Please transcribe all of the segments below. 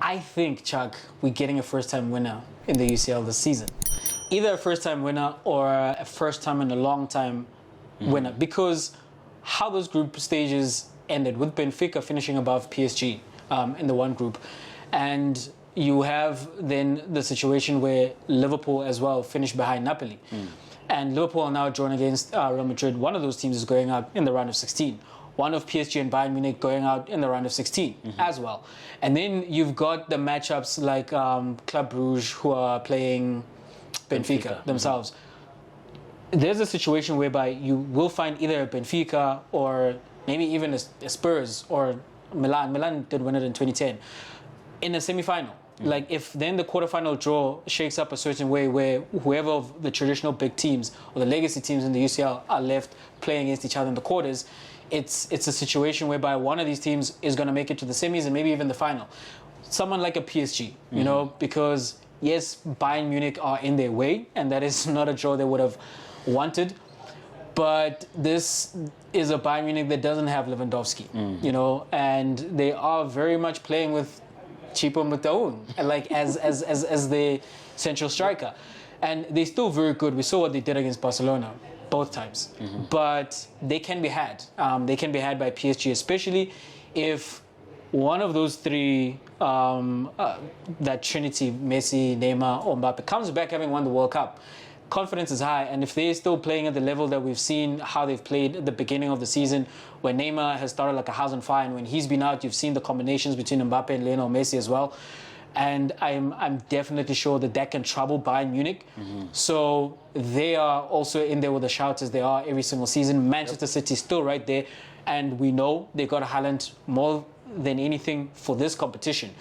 I think, Chuck, we're getting a first-time winner in the UCL this season. Either a first-time winner or a first-time in a long-time winner. Because how those group stages ended, with Benfica finishing above PSG in the one group. And you have then the situation where Liverpool as well finished behind Napoli. And Liverpool are now drawn against Real Madrid. One of those teams is going out in the round of 16. One of PSG and Bayern Munich going out in the round of 16 as well. And then you've got the matchups like Club Brugge, who are playing Benfica themselves. There's a situation whereby you will find either a Benfica or maybe even a Spurs or Milan. Milan did win it in 2010 in a semi-final. Like, if then the quarterfinal draw shakes up a certain way where whoever of the traditional big teams or the legacy teams in the UCL are left playing against each other in the quarters, it's a situation whereby one of these teams is going to make it to the semis and maybe even the final. Someone like a PSG, you know, because yes, Bayern Munich are in their way, and that is not a draw they would have wanted. But this is a Bayern Munich that doesn't have Lewandowski, you know, and they are very much playing with Chipo Mutaun, like as the central striker, and they're still very good. We saw what they did against Barcelona both times, but they can be had. They can be had by PSG, especially if one of those three, that trinity, Messi, Neymar, or Mbappe, comes back having won the World Cup. Confidence is high, and if they're still playing at the level that we've seen how they've played at the beginning of the season, when Neymar has started like a house on fire, and when he's been out, you've seen the combinations between Mbappe and Lionel Messi as well. And I'm definitely sure that can trouble Bayern Munich. So they are also in there with the shouts as they are every single season. Manchester City still right there, and we know they got Haaland more than anything for this competition.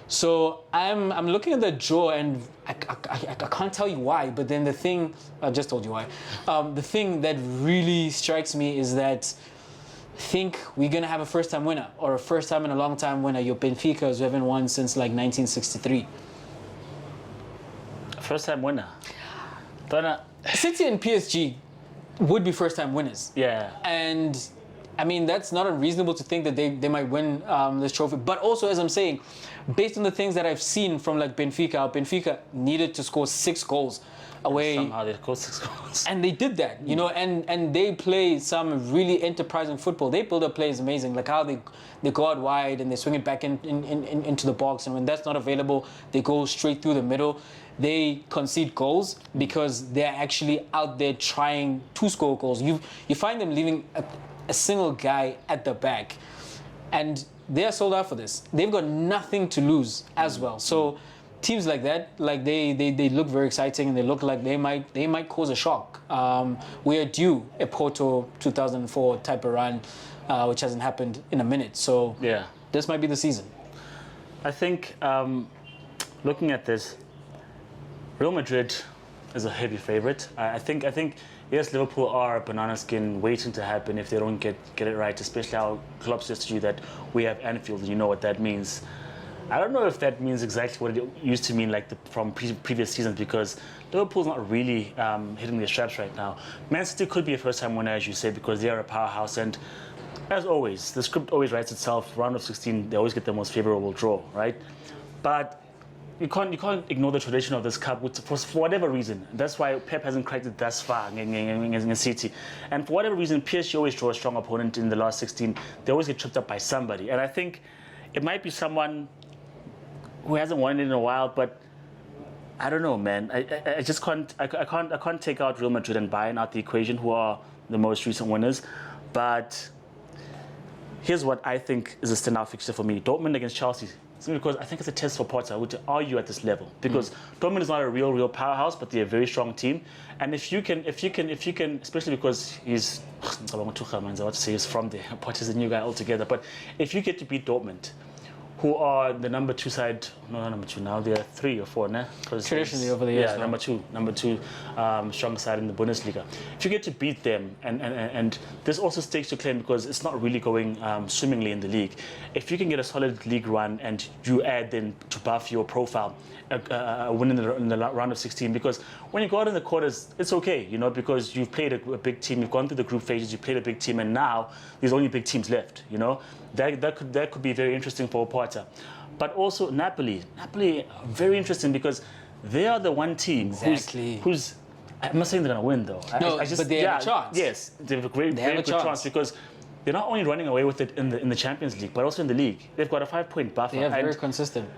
So I'm looking at the draw, and I can't tell you why, but then the thing, I just told you why. The thing that really strikes me is that I think we're going to have a first-time winner, or a first-time and a long-time winner. Your Benfica, who haven't won since like 1963. First-time winner? City and PSG would be first-time winners. Yeah. And I mean, that's not unreasonable to think that they might win this trophy. But also, as I'm saying, based on the things that I've seen from like Benfica needed to score 6 goals away. Somehow they scored 6 goals. And they did that, you know, and they play some really enterprising football. They build up plays amazing, like how they go out wide and they swing it back into the box. And when that's not available, they go straight through the middle. They concede goals because they're actually out there trying to score goals. You find them leaving a single guy at the back, and they are sold out for this. They've got nothing to lose as well. So teams like that, like they look very exciting, and they look like they might cause a shock. We are due a Porto 2004 type of run, which hasn't happened in a minute. So yeah, this might be the season. I think looking at this, Real Madrid is a heavy favorite. I think yes, Liverpool are a banana skin waiting to happen if they don't get it right, especially how Klopp says to you that we have Anfield, and you know what that means. I don't know if that means exactly what it used to mean like from previous seasons, because Liverpool's not really hitting their straps right now. Man City could be a first-time winner, as you say, because they are a powerhouse, and as always, the script always writes itself. Round of 16, they always get the most favorable draw, right? But you can't ignore the tradition of this cup for whatever reason. That's why Pep hasn't cracked it thus far in City. And for whatever reason, PSG always draw a strong opponent in the last 16. They always get tripped up by somebody. And I think it might be someone who hasn't won it in a while, but I don't know, man. I just can't take out Real Madrid and Bayern out the equation, who are the most recent winners. But here's what I think is a standout fixture for me: Dortmund against Chelsea. Because I think it's a test for Potter. Are you at this level? Because Dortmund is not a real powerhouse, but they're a very strong team. And if you can, especially because he's, I want to say he's from there. Potter's a new guy altogether. But if you get to beat Dortmund, who are the number 2 side, no, not number 2 now, they're 3 or 4 now. Traditionally over the years. Yeah, number two strong side in the Bundesliga. If you get to beat them, and this also stakes to claim because it's not really going swimmingly in the league. If you can get a solid league run and you add then to buff your profile, a win in the round of 16, because when you go out in the quarters, it's okay, you know, because you've played a big team, you've gone through the group phases, you've played a big team, and now there's only big teams left, you know. That could be very interesting for Potter. But also Napoli, very interesting because they are the one team who's I'm not saying they're going to win though. No, but they have a chance. Yes, they have a very good chance because they're not only running away with it in the Champions League, but also in the league. They've got a 5-point buffer. They are very consistent.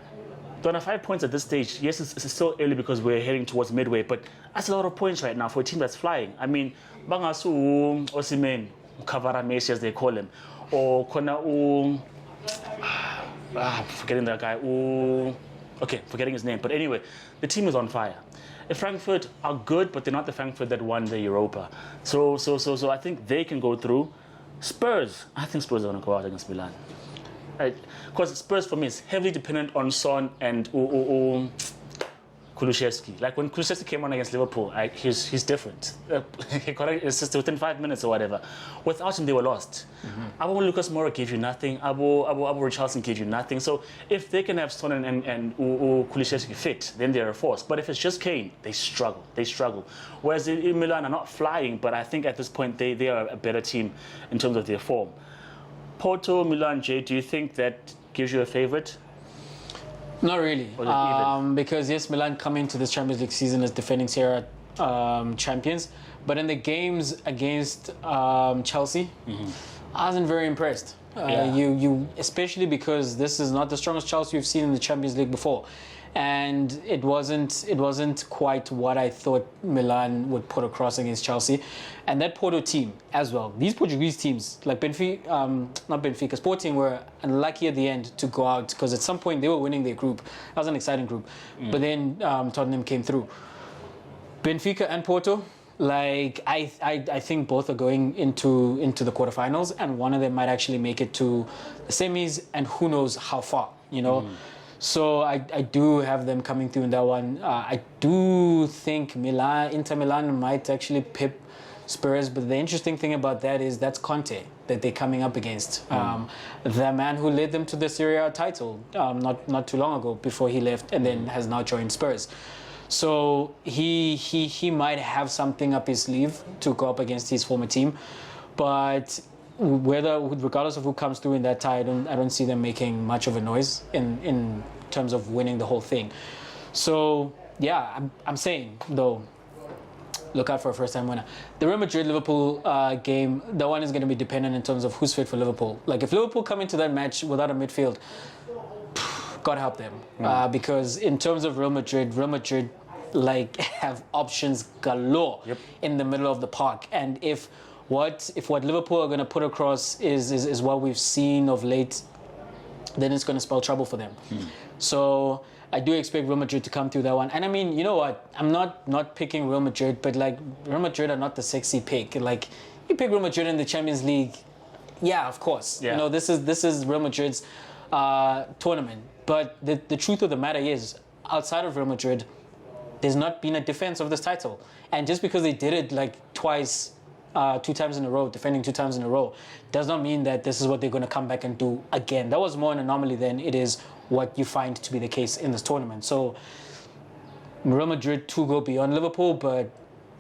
They're on 5 points at this stage. Yes, it's still early because we're heading towards midway, but that's a lot of points right now for a team that's flying. I mean, Bangasu Osimhen, Kavara Messi as they call him, or Kona forgetting that guy. Okay, forgetting his name. But anyway, the team is on fire. Frankfurt are good, but they're not the Frankfurt that won the Europa. So I think they can go through. Spurs, I think Spurs are going to go out against Milan. Because Spurs for me is heavily dependent on Son and Kulusevski. Like when Kulusevski came on against Liverpool, he's different. He got an assist within 5 minutes or whatever. Without him, they were lost. Abo Lucas Moura gave you nothing. Abo Richarlison gave you nothing. So if they can have Son and Kulusevski fit, then they're a force. But if it's just Kane, they struggle. Whereas in Milan are not flying, but I think at this point they are a better team in terms of their form. Porto, Milan, Jay, do you think that gives you a favourite? Not really, because yes, Milan come into this Champions League season as defending Serie A champions, but in the games against Chelsea, I wasn't very impressed. You especially because this is not the strongest Chelsea we've seen in the Champions League before, and it wasn't quite what I thought Milan would put across against Chelsea, and that Porto team as well. These Portuguese teams like Benfica, not Benfica, Sporting were unlucky at the end to go out because at some point they were winning their group. That was an exciting group, but then Tottenham came through. Benfica and Porto. Like I think both are going into the quarterfinals, and one of them might actually make it to the semis, and who knows how far, you know. So I do have them coming through in that one. I do think Inter Milan might actually pip Spurs, but the interesting thing about that is that's Conte that they're coming up against. The man who led them to the Serie A title not too long ago before he left, and then has now joined Spurs. So he might have something up his sleeve to go up against his former team, but regardless of who comes through in that tie, I don't see them making much of a noise in terms of winning the whole thing. So yeah, I'm saying though, look out for a first-time winner. The Real Madrid-Liverpool game, that one is going to be dependent in terms of who's fit for Liverpool. Like if Liverpool come into that match without a midfield, God help them. Because in terms of Real Madrid like have options galore in the middle of the park. And if what Liverpool are going to put across is what we've seen of late, then it's going to spell trouble for them. So I do expect Real Madrid to come through that one. And I mean, you know what? I'm not picking Real Madrid, but like Real Madrid are not the sexy pick. Like you pick Real Madrid in the Champions League, yeah, of course. You know, this is Real Madrid's tournament. But the truth of the matter is, outside of Real Madrid, there's not been a defense of this title. And just because they did it like twice, 2 times in a row, defending 2 times in a row, does not mean that this is what they're going to come back and do again. That was more an anomaly than it is what you find to be the case in this tournament. So Real Madrid to go beyond Liverpool, but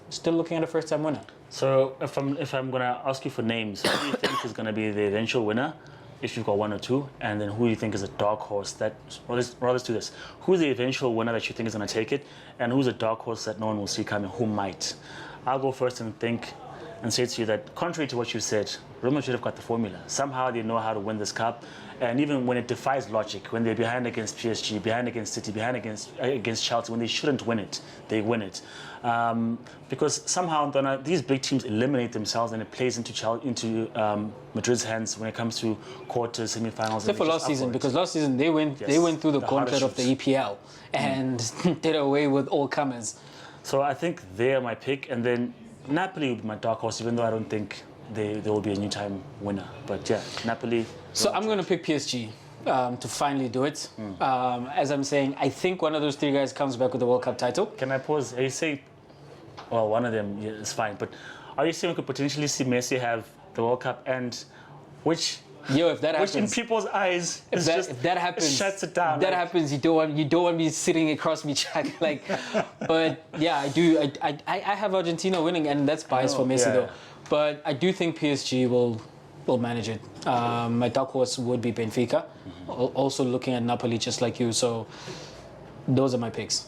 still looking at a first-time winner. So if I'm going to ask you for names, who do you think is going to be the eventual winner? If you've got 1 or 2, and then who you think is a dark horse that, let's do this. Who's the eventual winner that you think is going to take it, and who's a dark horse that no one will see coming, who might? I'll go first and say to you that, contrary to what you said, Real Madrid have got the formula. Somehow they know how to win this cup, and even when it defies logic, when they're behind against PSG, behind against City, behind against Chelsea, when they shouldn't win it, they win it. Because somehow these big teams eliminate themselves, and it plays into Madrid's hands when it comes to quarters, semi-finals. Except for last season, because last season they went through the gauntlet of the EPL and did away with all comers. So I think they're my pick, and then Napoli would be my dark horse, even though I don't think they will be a new time winner. But yeah, Napoli. So I'm going to pick PSG to finally do it. As I'm saying, I think one of those 3 guys comes back with the World Cup title. Can I pause? Are you saying, well, one of them is fine, but are you saying we could potentially see Messi have the World Cup, and which if that happens, which in people's eyes if that happens, it shuts it down. If that happens, you don't want me sitting across me, Chuck. Like, but yeah, I do. I have Argentina winning, and that's biased for Messi though. But I do think PSG will will manage it. My dark horse would be Benfica. Also looking at Napoli just like you. So those are my picks.